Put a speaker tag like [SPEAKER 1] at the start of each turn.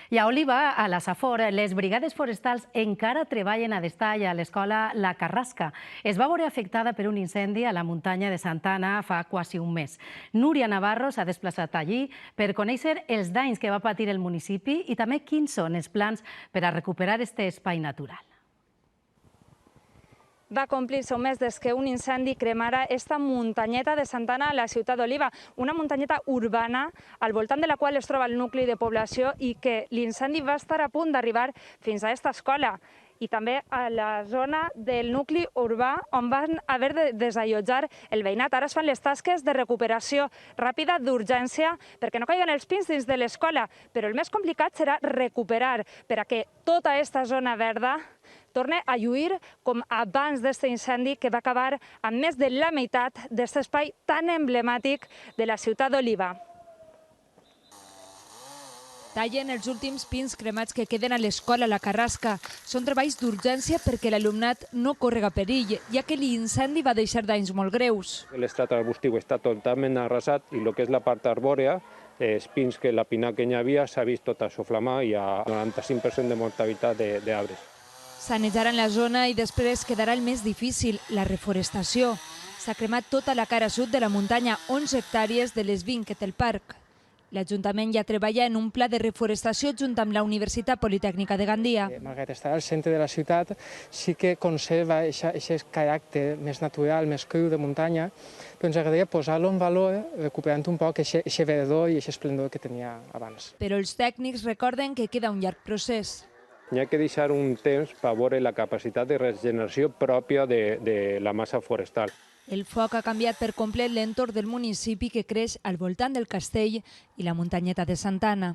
[SPEAKER 1] I a Oliva, a la Safor, les brigades forestals encara treballen a Destall, a l'escola La Carrasca. Es va veure afectada per un incendi a la muntanya de Santana fa quasi un mes. Núria Navarro s'ha desplaçat allí per conèixer els danys que va patir el municipi i també quins són els plans per a recuperar aquest espai natural.
[SPEAKER 2] Va complir-se un mes des que un incendi cremara esta muntanyeta de Santana a la ciutat d'Oliva, una muntanyeta urbana al voltant de la qual es troba el nucli de població i que l'incendi va estar a punt d'arribar fins a aquesta escola i també a la zona del nucli urbà on van haver de desallotjar el veïnat. Ara es fan les tasques de recuperació ràpida d'urgència perquè no caiguen els pins dins de l'escola, però el més complicat serà recuperar per a que tota aquesta zona verda torna a lluir com abans d'aquest incendi que va acabar amb més de la meitat d'aquest espai tan emblemàtic de la ciutat d'Oliva.
[SPEAKER 3] Tallen els últims pins cremats que queden a l'escola La Carrasca. Són treballs d'urgència perquè l'alumnat no córrega perill, ja que l'incendi va deixar danys molt greus.
[SPEAKER 4] L'estrat arbustiu està totalment arrasat i el que és la part arbòrea, els pins que la pinar que hi havia s'ha vist tot això flamar i hi ha 95% de mortalitat d'arbres.
[SPEAKER 3] Sanejaran la zona i després quedarà el més difícil, la reforestació. S'ha cremat tota la cara sud de la muntanya, 11 hectàrees de les 20 que té el parc. L'Ajuntament ja treballa en un pla de reforestació junt amb la Universitat Politècnica de Gandia.
[SPEAKER 5] Malgrat estar al centre de la ciutat, sí que conserva aquest caràcter més natural, més cru de muntanya, però ens agradaria posar-lo en valor recuperant un poc aquest verdor i aquest esplendor que tenia abans.
[SPEAKER 3] Però els tècnics recorden que queda un llarg procés.
[SPEAKER 4] Hi ha que deixar un temps per veure la capacitat de regeneració pròpia de la massa forestal.
[SPEAKER 3] El foc ha canviat per complet l'entorn del municipi que creix al voltant del castell i la muntanyeta de Santana.